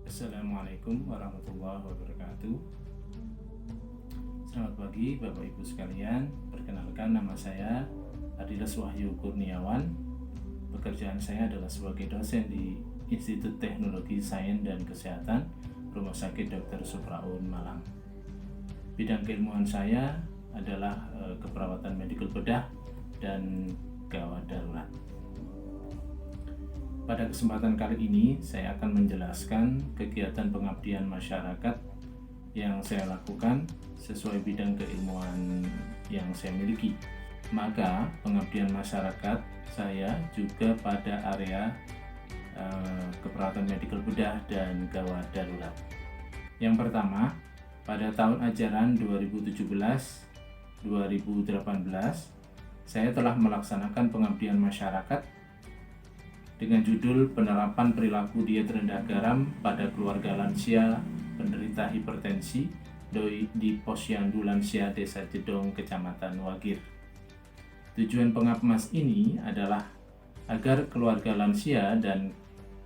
Assalamualaikum warahmatullahi wabarakatuh. Selamat pagi Bapak Ibu sekalian. Perkenalkan, nama saya Adilas Wahyu Kurniawan. Pekerjaan saya adalah sebagai dosen di Institut Teknologi Sains dan Kesehatan Rumah Sakit Dr. Supraun Malang. Bidang keilmuan saya adalah keperawatan medikal bedah dan gawat darurat. Pada kesempatan kali ini, saya akan menjelaskan kegiatan pengabdian masyarakat yang saya lakukan sesuai bidang keilmuan yang saya miliki. Maka, pengabdian masyarakat saya juga pada area keperawatan medikal bedah dan gawat darurat. Yang pertama, pada tahun ajaran 2017-2018, saya telah melaksanakan pengabdian masyarakat dengan judul penerapan perilaku diet rendah garam pada keluarga lansia penderita hipertensi di Posyandu Lansia Desa Jedong, Kecamatan Wagir. Tujuan pengabmas ini adalah agar keluarga lansia dan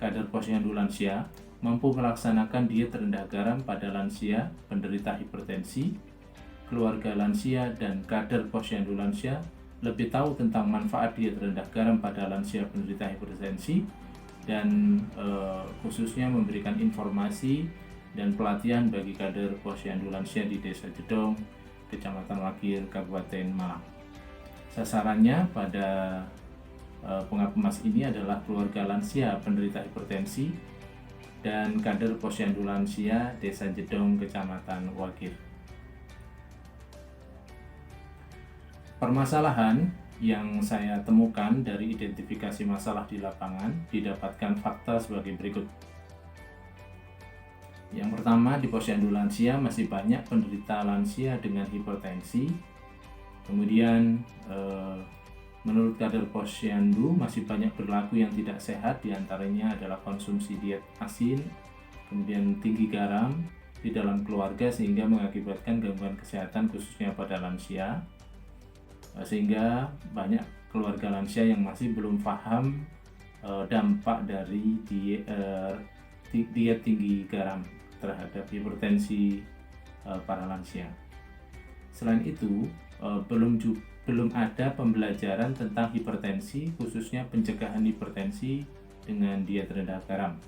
kader Posyandu Lansia mampu melaksanakan diet rendah garam pada lansia penderita hipertensi. Keluarga lansia dan kader Posyandu Lansia lebih tahu tentang manfaat diet rendah garam pada lansia penderita hipertensi dan khususnya memberikan informasi dan pelatihan bagi kader Posyandu Lansia di Desa Jedong, Kecamatan Wagir, Kabupaten Malang. Sasarannya pada pengabmas ini adalah keluarga lansia penderita hipertensi dan kader Posyandu Lansia Desa Jedong, Kecamatan Wagir. Permasalahan yang saya temukan dari identifikasi masalah di lapangan didapatkan fakta sebagai berikut. Yang pertama, di Posyandu Lansia masih banyak penderita lansia dengan hipertensi. Kemudian, menurut kader Posyandu masih banyak perilaku yang tidak sehat, diantaranya adalah konsumsi diet asin, kemudian tinggi garam di dalam keluarga sehingga mengakibatkan gangguan kesehatan khususnya pada lansia. Sehingga banyak keluarga lansia yang masih belum paham dampak dari diet tinggi garam terhadap hipertensi para lansia. Selain itu, belum ada pembelajaran tentang hipertensi, khususnya pencegahan hipertensi dengan diet rendah garam.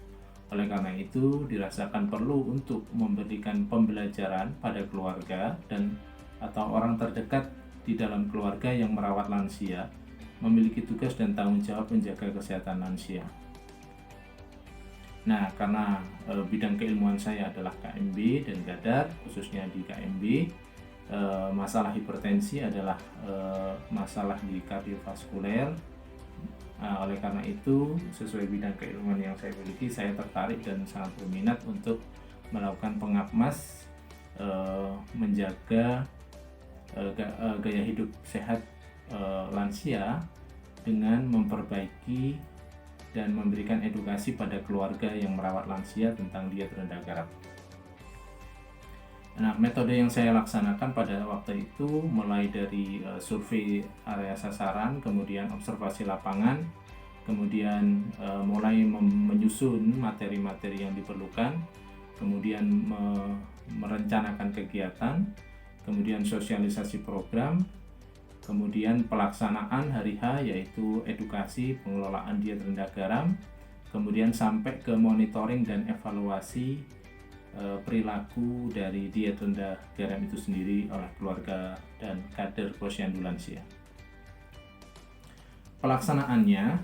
Oleh karena itu, dirasakan perlu untuk memberikan pembelajaran pada keluarga dan atau orang terdekat di dalam keluarga yang merawat lansia, memiliki tugas dan tanggung jawab menjaga kesehatan lansia. Nah, karena bidang keilmuan saya adalah KMB dan Gadar, khususnya di KMB, masalah hipertensi adalah masalah di kardiovaskuler. Oleh karena itu, sesuai bidang keilmuan yang saya miliki, saya tertarik dan sangat berminat untuk melakukan pengabmas menjaga gaya hidup sehat lansia dengan memperbaiki dan memberikan edukasi pada keluarga yang merawat lansia tentang diet rendah garam. Nah, metode yang saya laksanakan pada waktu itu mulai dari survei area sasaran, kemudian observasi lapangan, kemudian mulai menyusun materi-materi yang diperlukan, kemudian merencanakan kegiatan, kemudian sosialisasi program, kemudian pelaksanaan hari H yaitu edukasi pengelolaan diet rendah garam, kemudian sampai ke monitoring dan evaluasi perilaku dari diet rendah garam itu sendiri oleh keluarga dan kader Posyandu Lansia. Pelaksanaannya,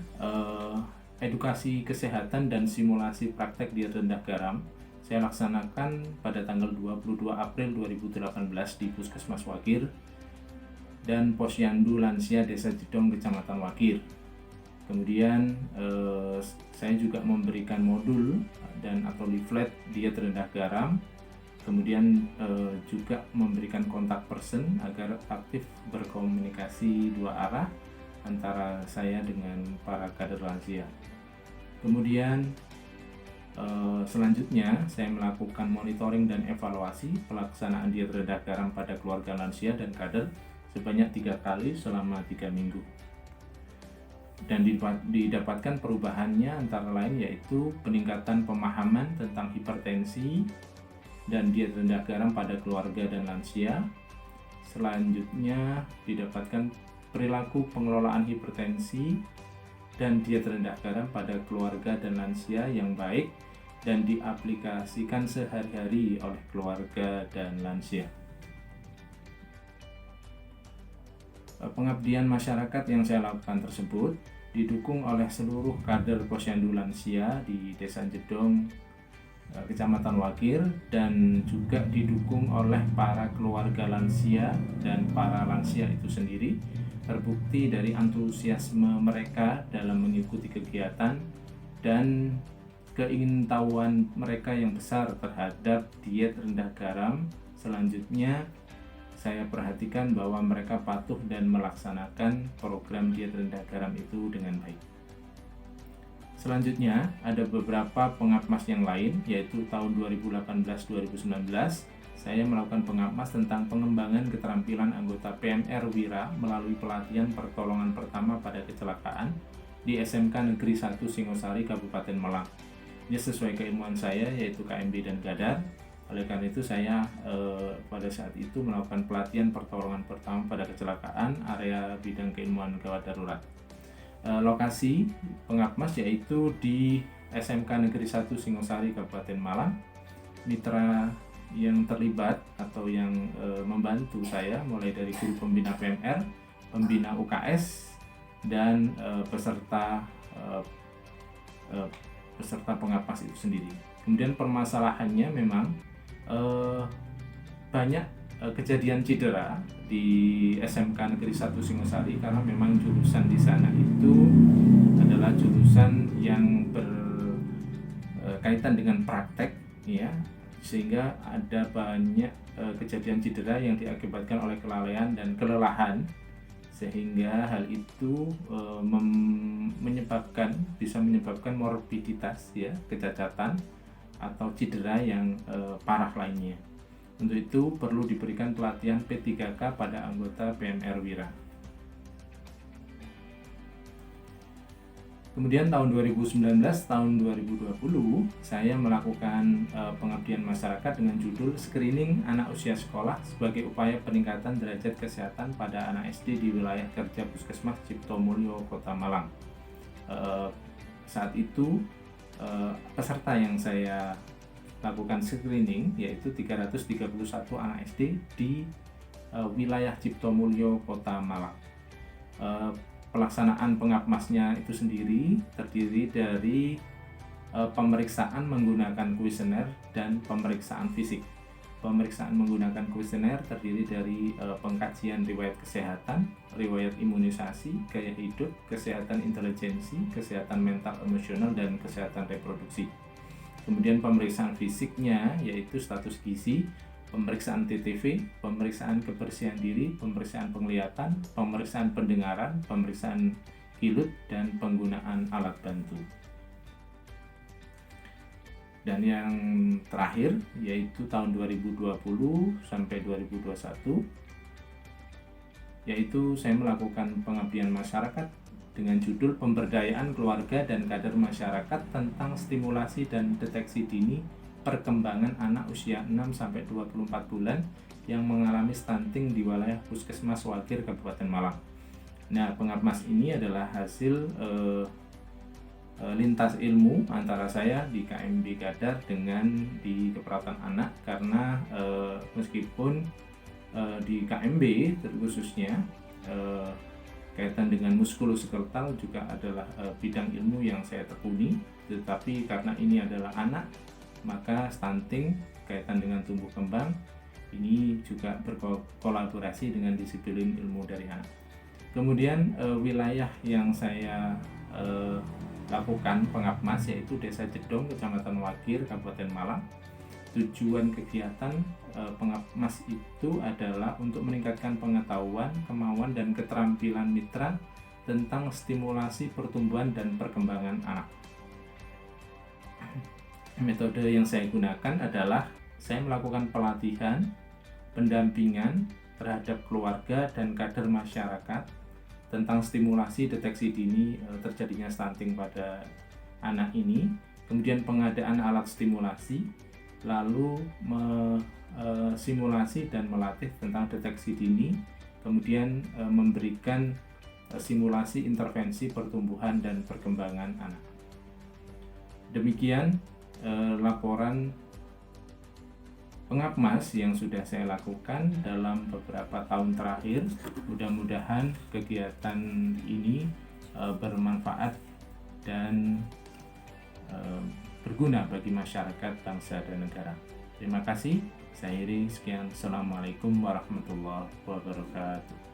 edukasi kesehatan dan simulasi praktek diet rendah garam saya laksanakan pada tanggal 22 April 2018 di Puskesmas Wagir dan Posyandu Lansia Desa Jedong, Kecamatan Wagir. Kemudian saya juga memberikan modul dan atau leaflet diet rendah garam. Kemudian juga memberikan kontak person agar aktif berkomunikasi dua arah antara saya dengan para kader lansia. Kemudian selanjutnya saya melakukan monitoring dan evaluasi pelaksanaan diet rendah garam pada keluarga lansia dan kader sebanyak 3 kali selama 3 minggu. dan didapatkan perubahannya antara lain yaitu peningkatan pemahaman tentang hipertensi dan diet rendah garam pada keluarga dan lansia. Selanjutnya didapatkan perilaku pengelolaan hipertensi dan diet rendah garam pada keluarga dan lansia yang baik dan diaplikasikan sehari-hari oleh keluarga dan lansia. Pengabdian masyarakat yang saya lakukan tersebut didukung oleh seluruh kader Posyandu Lansia di Desa Jedong, Kecamatan Wagir, dan juga didukung oleh para keluarga lansia dan para lansia itu sendiri. Terbukti dari antusiasme mereka dalam mengikuti kegiatan dan keingintahuan mereka yang besar terhadap diet rendah garam. Selanjutnya saya perhatikan bahwa mereka patuh dan melaksanakan program diet rendah garam itu dengan baik. Selanjutnya ada beberapa pengapmas yang lain, yaitu tahun 2018-2019 saya melakukan pengapmas tentang pengembangan keterampilan anggota PMR Wira melalui pelatihan pertolongan pertama pada kecelakaan di SMK Negeri 1 Singosari, Kabupaten Malang. Ini sesuai keilmuan saya, yaitu KMB dan Gadar. Oleh karena itu saya pada saat itu melakukan pelatihan pertolongan pertama pada kecelakaan area bidang keilmuan gawat darurat. Lokasi pengapmas yaitu di SMK Negeri 1 Singosari, Kabupaten Malang. Mitra yang terlibat atau yang membantu saya mulai dari guru pembina PMR, pembina UKS, dan peserta pengapmas itu sendiri. Kemudian permasalahannya memang banyak kejadian cedera di SMK Negeri 1 Singosari karena memang jurusan di sana itu adalah jurusan yang berkaitan dengan praktek, ya, sehingga ada banyak kejadian cedera yang diakibatkan oleh kelalaian dan kelelahan, sehingga hal itu bisa menyebabkan morbiditas, ya, kecacatan atau cedera yang parah lainnya. Untuk itu perlu diberikan pelatihan P3K pada anggota PMR Wira. Kemudian tahun 2019, tahun 2020 saya melakukan pengabdian masyarakat dengan judul Screening Anak Usia Sekolah sebagai upaya peningkatan derajat kesehatan pada anak SD di wilayah kerja Puskesmas Ciptomulyo, Kota Malang. Saat itu peserta yang saya lakukan screening yaitu 331 anak SD di wilayah Ciptomulyo, Kota Malang. Pelaksanaan pengapmasnya itu sendiri terdiri dari pemeriksaan menggunakan kuesioner dan pemeriksaan fisik. Pemeriksaan menggunakan kuesioner terdiri dari pengkajian riwayat kesehatan, riwayat imunisasi, gaya hidup, kesehatan intelijensi, kesehatan mental emosional, dan kesehatan reproduksi. Kemudian pemeriksaan fisiknya yaitu status gizi, pemeriksaan TTV, pemeriksaan kebersihan diri, pemeriksaan penglihatan, pemeriksaan pendengaran, pemeriksaan kilut, dan penggunaan alat bantu. Dan yang terakhir yaitu tahun 2020 sampai 2021 yaitu saya melakukan pengabdian masyarakat dengan judul Pemberdayaan Keluarga dan Kader Masyarakat tentang Stimulasi dan Deteksi Dini Perkembangan Anak Usia 6-24 bulan yang mengalami stunting di wilayah Puskesmas Wagir, Kabupaten Malang. Nah, pengapmas ini adalah hasil lintas ilmu antara saya di KMB Gadar dengan di Keperawatan Anak, karena meskipun di KMB khususnya kaitan dengan muskuloskeletal juga adalah bidang ilmu yang saya tekuni, tetapi karena ini adalah anak, maka stunting kaitan dengan tumbuh kembang ini juga berkolaborasi dengan disiplin ilmu dari anak. Kemudian wilayah yang saya lakukan pengapmas yaitu Desa Jedong, Kecamatan Wagir, Kabupaten Malang. Tujuan kegiatan pengapmas itu adalah untuk meningkatkan pengetahuan, kemauan, dan keterampilan mitra tentang stimulasi pertumbuhan dan perkembangan anak. Metode yang saya gunakan adalah saya melakukan pelatihan, pendampingan terhadap keluarga dan kader masyarakat tentang stimulasi deteksi dini terjadinya stunting pada anak ini, kemudian pengadaan alat stimulasi, lalu simulasi dan melatih tentang deteksi dini, kemudian memberikan simulasi intervensi pertumbuhan dan perkembangan anak. Demikian laporan Pengapmas yang sudah saya lakukan dalam beberapa tahun terakhir. Mudah-mudahan kegiatan ini bermanfaat dan berguna bagi masyarakat, bangsa, dan negara. Terima kasih. Saya Iri, sekian. Assalamualaikum warahmatullahi wabarakatuh.